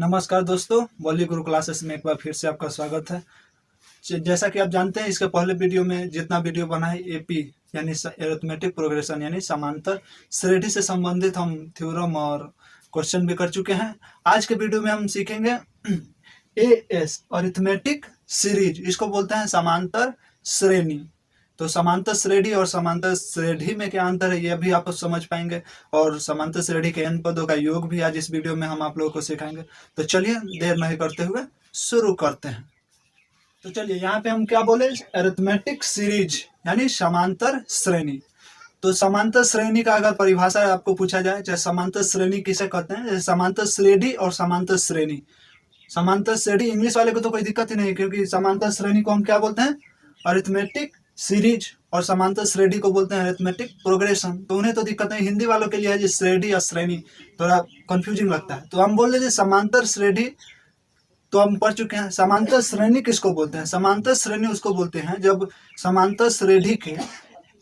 नमस्कार दोस्तों, बॉली गुरु क्लासेस में एक बार फिर से आपका स्वागत है। जैसा कि आप जानते हैं, इसके पहले वीडियो में जितना वीडियो बना है एपी यानी एरिथमेटिक प्रोग्रेशन यानी समांतर श्रेणी से संबंधित हम थ्योरम और क्वेश्चन भी कर चुके हैं। आज के वीडियो में हम सीखेंगे एएस अरिथमेटिक सीरीज, इसको बोलते हैं समांतर श्रेणी। तो समांतर श्रेणी और समांतर श्रेणी में क्या अंतर है यह भी आप समझ पाएंगे, और समांतर श्रेणी के n पदों का योग भी आज इस वीडियो में हम आप लोगों को सिखाएंगे। तो चलिए देर नहीं करते हुए शुरू करते हैं। तो चलिए यहाँ पे हम क्या बोले, अरिथमेटिक सीरीज यानी समांतर श्रेणी। तो समांतर श्रेणी का अगर परिभाषा आपको पूछा जाए, चाहे समांतर श्रेणी किसे कहते हैं, जैसे समांतर श्रेणी और समांतर श्रेणी। समांतर श्रेणी इंग्लिश वाले को तो कोई दिक्कत ही नहीं, क्योंकि समांतर श्रेणी को हम क्या बोलते हैं, अरिथमेटिक सीरीज, और समांतर श्रेणी को बोलते हैं अरिथमेटिक प्रोग्रेशन। तो उन्हें तो दिक्कत नहीं, हिंदी वालों के लिए है जी श्रेणी या श्रेणी, थोड़ा कंफ्यूजिंग लगता है। तो हम बोल रहे समांतर श्रेणी तो हम पढ़ चुके हैं। समांतर श्रेणी किसको बोलते हैं? समांतर श्रेणी उसको बोलते हैं जब समांतर श्रेणी के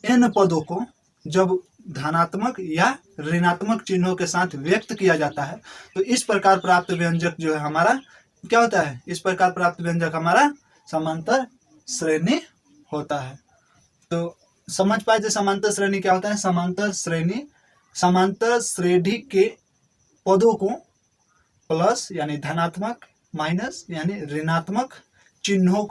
n पदों को जब धनात्मक या ऋणात्मक चिन्हों के साथ व्यक्त किया जाता है, तो इस प्रकार प्राप्त व्यंजक जो है हमारा क्या होता है, इस प्रकार प्राप्त व्यंजक हमारा समांतर श्रेणी होता है। तो समझ पाए जो समांतर श्रेणी क्या होता है। समांतर श्रेणी समांतर श्रेणी के पदों को प्लस यानी धनात्मक, माइनस यानी ऋणात्मक चिन्हों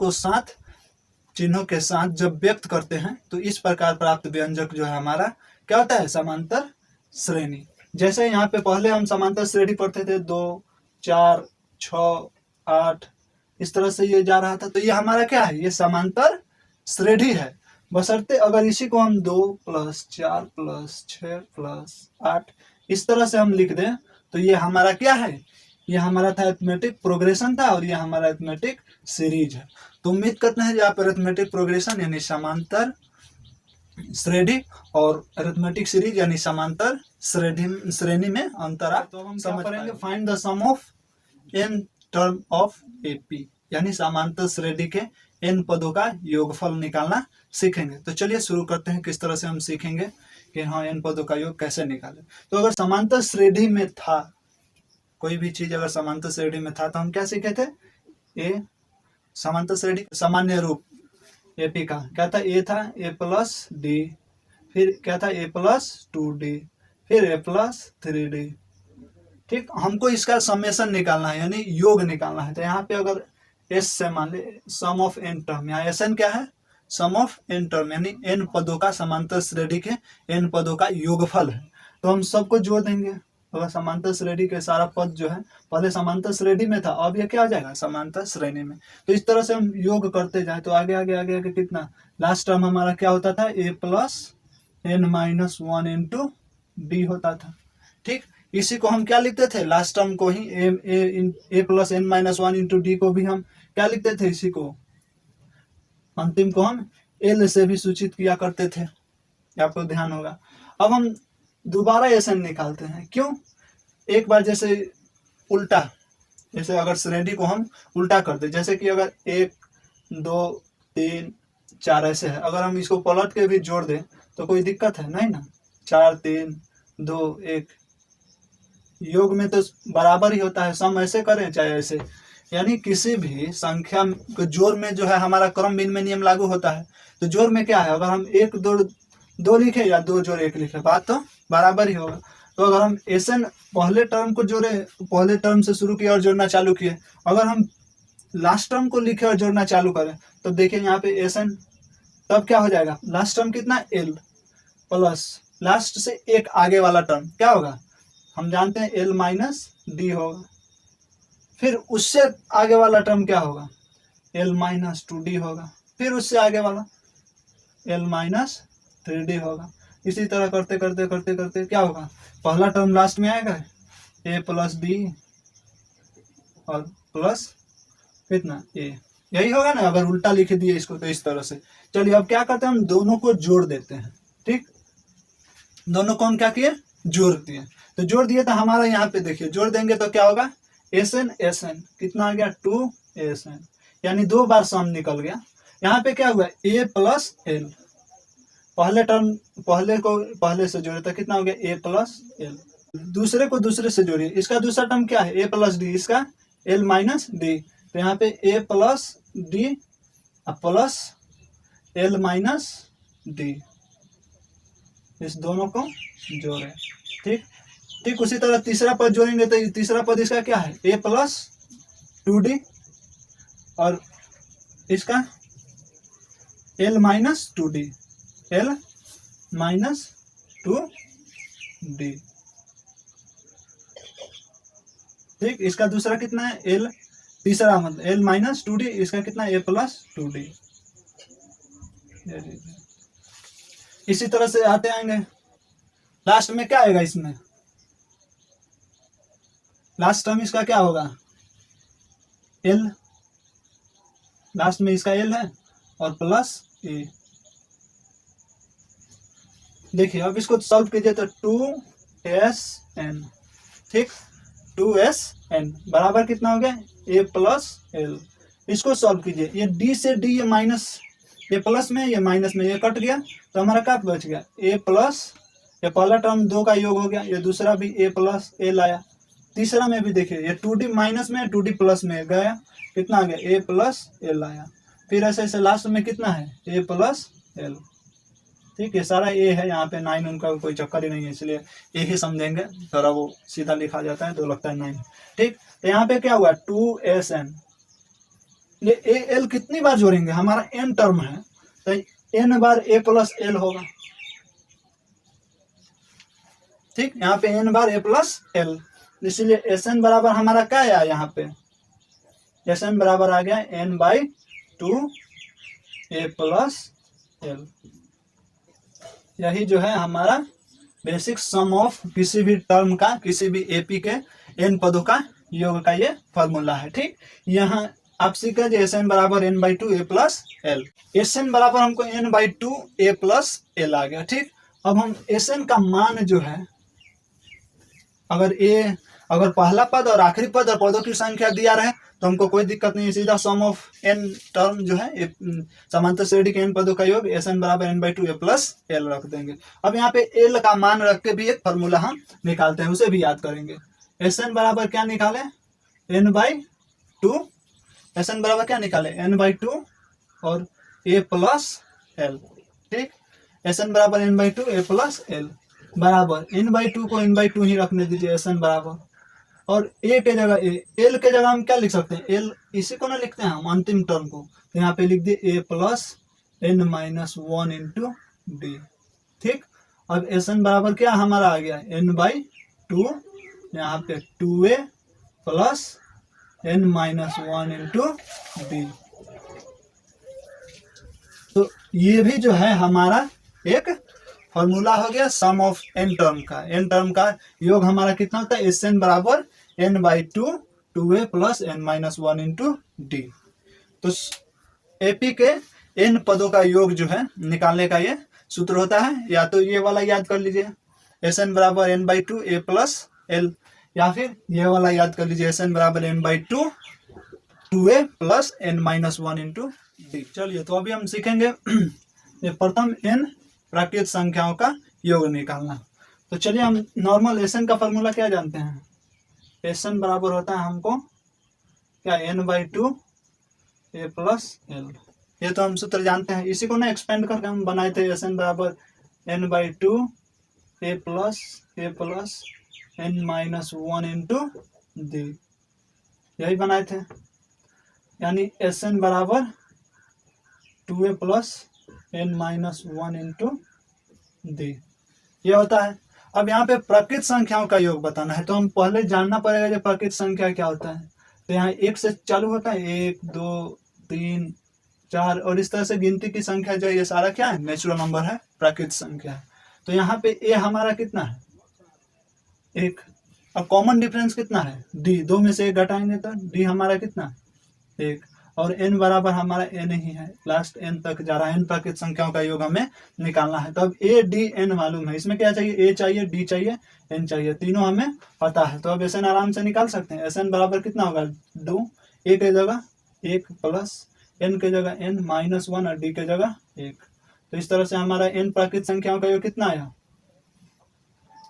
के साथ जब व्यक्त करते हैं, तो इस प्रकार प्राप्त व्यंजक जो है हमारा क्या होता है, समांतर श्रेणी। जैसे यहाँ पे पहले हम समांतर श्रेणी पढ़ते थे 2, 4, 6, 8, इस तरह से ये जा रहा था। तो ये हमारा क्या है, ये समांतर श्रेणी है, बशर्ते अगर इसी को हम 2 + 4 + 6 + 8 इस तरह से हम लिख दें, तो ये हमारा क्या है, ये हमारा था अरिथमेटिक प्रोग्रेशन था, और ये हमारा अरिथमेटिक सीरीज है। तो उम्मीद करते हैं आप अरिथमेटिक प्रोग्रेशन यानी समांतर श्रेणी और अरिथमेटिक सीरीज यानी समांतर श्रेणी में अंतर आप तो हम समझ पाएंगे। Find the sum of n term of AP यानी समांतर श्रेणी के n पदों का योगफल निकालना सीखेंगे। तो चलिए शुरू करते हैं, किस तरह से हम सीखेंगे कि हाँ n पदों का योग कैसे निकालें। तो अगर समांतर श्रेणी में था कोई भी चीज, अगर समांतर श्रेणी में था तो हम क्या सीखे थे, ए समांतर श्रेणी सामान्य रूप एपी का क्या था, ए था a + d, फिर क्या था a + 2d, फिर a + 3d। ठीक, हमको इसका समेशन निकालना है यानी योग निकालना है। तो यहाँ पे अगर s से मान ले सम ऑफ n टर्म, यहाँ SN क्या है, सम ऑफ n टर्म यानी n पदों का समांतर श्रेणी के n पदों का योगफल है। तो हम सबको जोड़ देंगे। अगर समांतर श्रेणी के सारा पद जो है पहले समांतर श्रेणी में था, अब ये क्या हो जाएगा, समांतर श्रेणी में। तो इस तरह से हम योग करते जाए तो आगे आगे आगे आगे कितना, लास्ट टर्म हमारा क्या होता था, a + n - 1 × d होता था। ठीक, इसी को हम क्या लिखते थे, लास्ट टर्म को ही a + n - 1 × d को भी हम क्या लिखते थे, इसी को अंतिम को हम l से भी सूचित किया करते थे, आपको ध्यान होगा। अब हम दोबारा SN निकालते हैं। क्यों, एक बार जैसे उल्टा, जैसे अगर श्रेणी को हम उल्टा कर दे, जैसे कि अगर 1, 2, 3, 4 ऐसे है, अगर हम इसको पलट के भी जोड़ दें तो कोई दिक्कत है नहीं ना। 4, 3, 2, 1 योग में तो बराबर ही होता है, सम ऐसे करें चाहे ऐसे, यानी किसी भी संख्या को जोड़ में जो है हमारा क्रम भिन्न में नियम लागू होता है। तो जोड़ में क्या है, अगर हम 1 2 लिखे या 2 जोड़ 1 लिखे, बात तो बराबर ही होगा। तो अगर हम SN पहले टर्म को जोड़े, पहले टर्म से शुरू किए और जोड़ना चालू किए, अगर हम लास्ट टर्म को लिखे और जोड़ना चालू करें, तो देखिए यहाँ पे SN तब क्या हो जाएगा, लास्ट टर्म कितना L प्लस लास्ट से एक आगे वाला टर्म क्या होगा, हम जानते हैं L - d होगा। फिर उससे आगे वाला टर्म क्या होगा, L - 2d होगा। फिर उससे आगे वाला L - 3d होगा। इसी तरह करते करते करते करते क्या होगा, पहला टर्म लास्ट में आएगा a + d और प्लस कितना a, यही होगा ना अगर उल्टा लिख दिए इसको तो इस तरह से। चलिए अब क्या करते हैं, हम दोनों को जोड़ देते हैं। ठीक, दोनों को हम क्या किए, जोड़ दिए। तो जोड़ दिए तो हमारा यहाँ पे देखिए जोड़ देंगे तो क्या होगा, SN कितना आ गया, 2SN, यानी 2 बार सम निकल गया। यहाँ पे क्या हुआ, a + l, पहले टर्म पहले को पहले से जोड़े तो कितना हो गया, a + l, दूसरे को दूसरे से जोड़िए। इसका दूसरा टर्म क्या है, ए प्लस डी, इसका एल माइनस डी। तो यहाँ पे A plus D plus L minus D, इस दोनों को जोड़े। ठीक ठीक उसी तरह तीसरा पद जोड़ेंगे तो तीसरा पद इसका क्या है, ए प्लस टू डी और इसका L minus two D, L minus two D. ठीक, इसका दूसरा कितना है, एल, तीसरा मतलब एल माइनस टू डी, इसका कितना ए प्लस टू डी। इसी तरह से आते आएंगे, लास्ट में क्या आएगा, इसमें लास्ट टर्म इसका क्या होगा, एल, लास्ट में इसका एल है और प्लस ए। देखिए अब इसको सॉल्व कीजिए तो 2SN, ठीक, 2SN बराबर कितना हो गया, ए प्लस एल। इसको सॉल्व कीजिए, ये डी से डी, ये माइनस, ये प्लस में, ये माइनस में, ये कट गया तो हमारा क्या बच गया, ए प्लस, ये पहला टर्म दो का योग हो गया, ये दूसरा भी ए प्लस एल आया। तीसरा में भी देखिए ये 2D माइनस में 2D प्लस में गया, कितना आ गया, ए प्लस एल आया। फिर ऐसे ऐसे लास्ट में कितना है, ए प्लस एल। ठीक है, सारा ए है, यहाँ पे 9 उनका कोई चक्कर ही नहीं है, इसलिए ए ही समझेंगे, थोड़ा वो सीधा लिखा जाता है तो लगता है 9। ठीक, तो यहाँ पे क्या हुआ, 2SN, ये ए एल कितनी बार जोड़ेंगे, हमारा n टर्म है तो n बार ए प्लस एल होगा। ठीक, यहाँ पे n बार ए प्लस एल, इसलिए SN बराबर हमारा क्या आया, यहाँ पे SN बराबर आ गया n/2 ए प्लस एल। यही जो है हमारा बेसिक सम ऑफ किसी भी टर्म का, किसी भी एपी के n पदों का योग का ये फॉर्मूला है। ठीक, यहाँ आप सीखा जो SN बराबर n/2 ए प्लस एल, SN बराबर हमको n/2 ए प्लस एल आ गया। ठीक, अब हम SN का मान जो है, अगर पहला पद और आखिरी पद और पदों की संख्या दिया रहे तो हमको कोई दिक्कत नहीं है, सीधा सम ऑफ n टर्म जो है समांतर श्रेणी के n पदों का योग SN बराबर n/2 ए प्लस एल रख देंगे। अब यहाँ पे l का मान रख के भी एक फॉर्मूला हम निकालते हैं, उसे भी याद करेंगे। SN बराबर क्या निकाले, n/2, SN बराबर क्या निकाले, n/2 और ए प्लस एल। ठीक, SN बराबर n/2 ए प्लस एल बराबर n/2 को n/2 ही रखने दीजिए, SN बराबर, और ए के जगह ए, एल के जगह हम क्या लिख सकते हैं, एल इसी को ना लिखते हैं हम अंतिम टर्म को, तो यहाँ पे लिख दिए ए प्लस n-1 इंटू डी। ठीक, अब SN बराबर क्या हमारा आ गया, n/2, यहाँ पे 2a plus n-1 into D. तो ये भी जो है हमारा एक फॉर्मूला हो गया सम ऑफ n टर्म का। n टर्म का योग हमारा कितना होता है, SN बराबर n/2 2a plus n-1 into D. तो एपी के n पदों का योग जो है निकालने का ये सूत्र होता है, या तो ये वाला याद कर लीजिए SN बराबर n/2 a प्लस एल, या फिर ये वाला याद कर लीजिए SN बराबर n/2 2a plus n-1 into D. चलिए तो अभी हम सीखेंगे ये प्रथम n प्राकृत संख्याओं का योग निकालना। तो चलिए हम नॉर्मल SN का फॉर्मूला क्या जानते हैं, SN बराबर होता है हमको क्या, n/2 ए प्लस एल, ये तो हम सूत्र जानते हैं। इसी को ना एक्सपेंड करके हम बनाए थे, SN बराबर n/2 ए प्लस n-1 इंटू डी, यही बनाए थे, यानी SN बराबर 2a plus n-1 into D, ये होता है। अब यहाँ पे प्राकृत संख्याओं का योग बताना है तो हम पहले जानना पड़ेगा कि प्राकृत संख्या क्या होता है। तो यहाँ 1 से चालू होता है, 1 2 3 4 और इस तरह से गिनती की संख्या जो है ये सारा क्या है, नेचुरल नंबर है, प्राकृत संख्या है। तो यहाँ पे ए हमारा कितना है, 1, और कॉमन डिफरेंस कितना है, डी, 2 में से 1 घटाएंगे तो डी हमारा कितना, 1, और n बराबर हमारा n ही है, लास्ट n तक जा रहा है, n प्राकृत संख्याओं का योग हमें निकालना है। तो अब a d n मालूम है, इसमें क्या चाहिए, a चाहिए, d चाहिए, n चाहिए, तीनों हमें पता है। तो अब SN आराम से निकाल सकते हैं। SN बराबर कितना होगा, 2, a के जगह 1 प्लस n के जगह n-1 और d के जगह 1। तो इस तरह से हमारा n प्राकृत संख्याओं का योग कितना आया,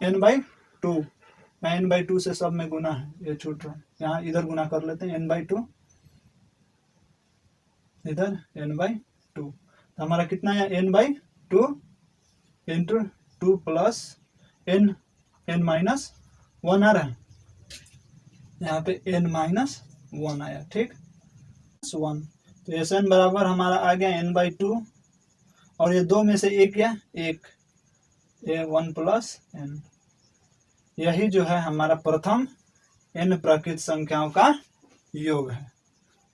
n/2 यहाँ n/2 से सब में गुना है, ये छूट रहा है, यहाँ इधर गुना कर लेते हैं n/2, इधर n/2, तो हमारा कितना है n/2 इंटू 2 प्लस n -1 आ रहा है, यहाँ पे n-1 आया, ठीक 1, तो Sn बराबर हमारा आ गया n/2, और ये दो में से एक क्या, एक, ये 1 प्लस n, यही जो है हमारा प्रथम n प्राकृत संख्याओं का योग है,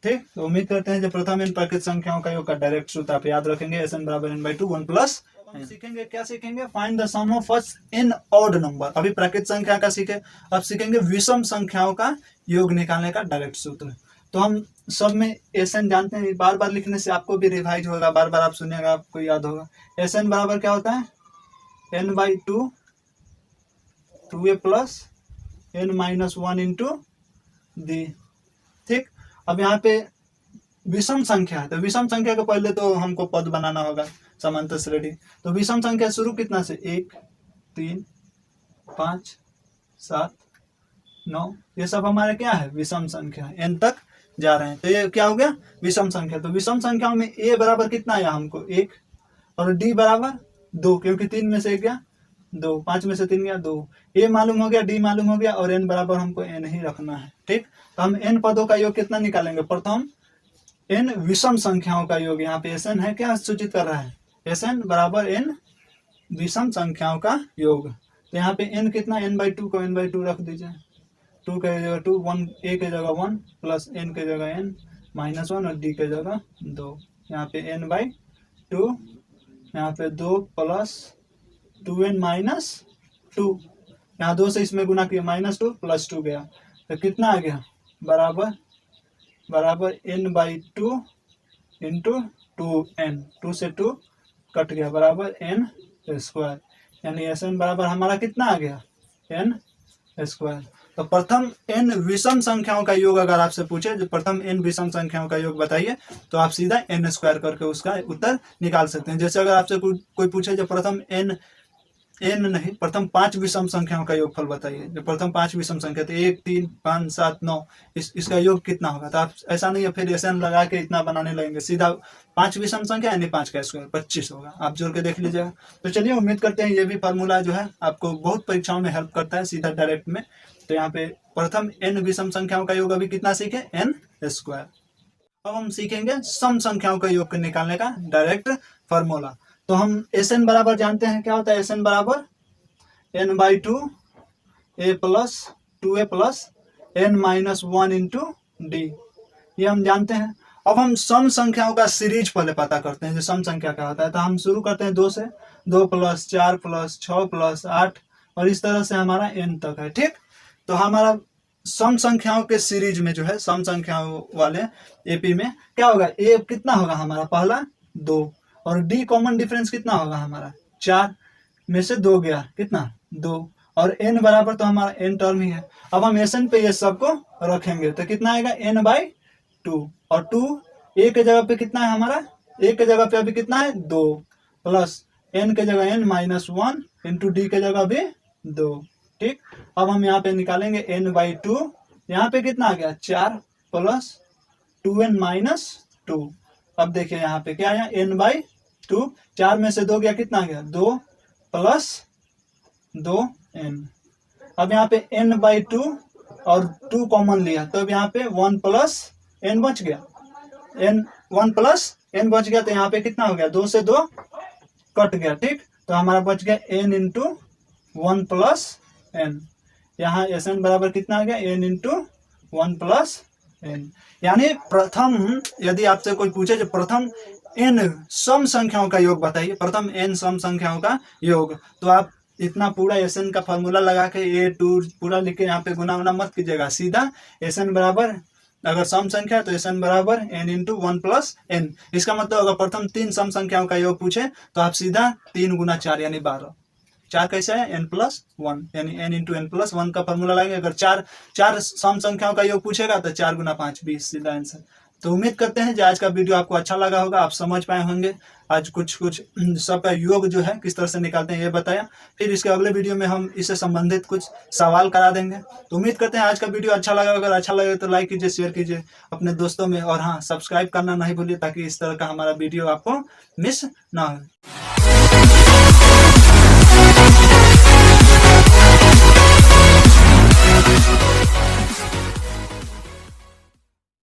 ठीक। तो उम्मीद करते हैं जो प्रथम n प्राकृत संख्याओं का योग का डायरेक्ट सूत्र आप याद रखेंगे, Sn बराबर n/2 1 प्लस। हम सीखेंगे, क्या सीखेंगे, find the sum of first n odd number. अभी प्राकृत संख्या का सीखे, अब सीखेंगे विषम संख्याओं का योग निकालने का डायरेक्ट सूत्र। तो हम सब में Sn जानते हैं, बार बार लिखने से आपको भी रिवाइज होगा, बार बार आप सुनिएगा, आपको याद होगा। Sn बराबर क्या होता है, n/2 2a plus n-1 into दी, ठीक। अब यहाँ पे विषम संख्या है, तो विषम संख्या के पहले तो हमको पद बनाना होगा, समांतर श्रेणी। तो विषम संख्या शुरू कितना से, 1 3 5 7 9, ये सब हमारे क्या है, विषम संख्या, n तक जा रहे हैं, तो ये क्या हो गया, विषम संख्या। तो विषम संख्याओं में a बराबर कितना आया हमको, 1, और d बराबर 2, क्योंकि 3 में से 1 गया 2, 5 में से 3 गया 2, a मालूम हो गया, d मालूम हो गया, और n बराबर हमको n ही रखना है, ठीक। तो हम n पदों का योग कितना निकालेंगे, प्रथम n विषम संख्याओं का योग, यहाँ पे Sn है, क्या सूचित कर रहा है, Sn बराबर n विषम संख्याओं का योग। तो यहाँ पे n कितना, n/2 को n/2 रख दीजिए, 2 के जगह 2, 1 a के जगह 1 प्लस n के जगह n -1 और d के जगह 2, यहाँ पे n/2, यहाँ पे 2 प्लस 2n -2, यहाँ 2 से इसमें गुना किया, -2 प्लस 2 गया, तो कितना आ गया, बराबर n/2 इंटू 2n, 2 से 2 कट गया, बराबर n², यानी Sn बराबर हमारा कितना आ गया, n²। तो प्रथम n विषम संख्याओं का योग अगर आपसे पूछे, जो प्रथम n विषम संख्याओं का योग बताइए, तो आप सीधा n² करके उसका उत्तर निकाल सकते हैं। जैसे अगर आपसे कोई पूछे जो प्रथम प्रथम 5 विषम संख्याओं का योगफल बताइए, जो प्रथम 5 विषम संख्या, तो 1 3 5 7 9, इसका योग कितना होगा, तो आप ऐसा नहीं है फिर Sn लगा के इतना बनाने लगेंगे, सीधा 5 विषम संख्या यानी 5 का स्क्वायर 25 होगा, आप जोड़ के देख लीजिएगा। तो चलिए, उम्मीद करते हैं ये भी फार्मूला जो है आपको बहुत परीक्षाओं में हेल्प करता है, सीधा डायरेक्ट में। तो यहाँ पे प्रथम n विषम संख्याओं का योग अभी कितना सीखे, n²। अब हम सीखेंगे सम संख्याओं का योग निकालने का डायरेक्ट फार्मूला। तो हम Sn बराबर जानते हैं, क्या होता है, Sn बराबर n/2 a plus 2a plus n-1 into D, ये हम जानते हैं। अब हम सम संख्याओं का सीरीज पहले पता करते हैं, जो सम संख्या क्या होता है। तो हम शुरू करते हैं 2 से, 2 प्लस 4 प्लस 6 प्लस 8, और इस तरह से हमारा n तक है, ठीक। तो हमारा सम संख्याओं के सीरीज में जो है, सम संख्याओं वाले एपी में क्या होगा, a कितना होगा हमारा, पहला 2, और d कॉमन डिफरेंस कितना होगा हमारा, 4 में से 2 गया, कितना 2, और n बराबर तो हमारा n टर्म ही है। अब हम Sn पे ये सबको रखेंगे, तो कितना आएगा, n/2, और 2 a के जगह पे कितना है हमारा, a के जगह पे अभी कितना है 2, प्लस n के जगह n-1 इंटू d के जगह भी 2, ठीक। अब हम यहाँ पे निकालेंगे n/2, यहाँ पे कितना आ गया 4 प्लस 2n -2। अब देखिए यहाँ पे क्या आया, n/2, 4 में से 2 गया, कितना आ गया 2 प्लस 2n। अब यहाँ पे n/2 और 2 कॉमन लिया, तो अब यहाँ पे 1 प्लस n बच गया, 1 प्लस n बच गया, तो यहाँ पे कितना हो गया, 2 से 2 कट गया, ठीक। तो हमारा बच गया n इंटू 1 प्लस n, यहाँ Sn बराबर कितना आ गया, n इंटू 1 प्लस n। यानी प्रथम, यदि आपसे कोई पूछे जो प्रथम n सम संख्याओं का योग बताइए, प्रथम n सम संख्याओं का योग, तो आप इतना पूरा Sn का फॉर्मूला लगा के a2 पूरा लिख के यहाँ पे गुना उना मत कीजिएगा, सीधा Sn बराबर, अगर सम संख्या तो Sn बराबर n इंटू 1 प्लस n। इसका मतलब अगर प्रथम 3 सम संख्याओं का योग पूछे तो आप सीधा 3 गुना 4 यानी 12, 4 कैसे है, n+1, यानी n इंटू n+1 का फॉर्मूला लगाएंगे। अगर चार सम संख्याओं का योग पूछेगा तो 4 गुना 5 20, सीधा आंसर। तो उम्मीद करते हैं कि आज का वीडियो आपको अच्छा लगा होगा, आप समझ पाए होंगे। आज कुछ सबका योग जो है किस तरह से निकालते हैं ये बताया। फिर इसके अगले वीडियो में हम इससे संबंधित कुछ सवाल करा देंगे। तो उम्मीद करते हैं आज का वीडियो अच्छा लगा। अगर अच्छा लगे तो लाइक कीजिए, शेयर कीजिए अपने दोस्तों में, और हाँ, सब्सक्राइब करना नहीं भूलिए ताकि इस तरह का हमारा वीडियो आपको मिस ना हो।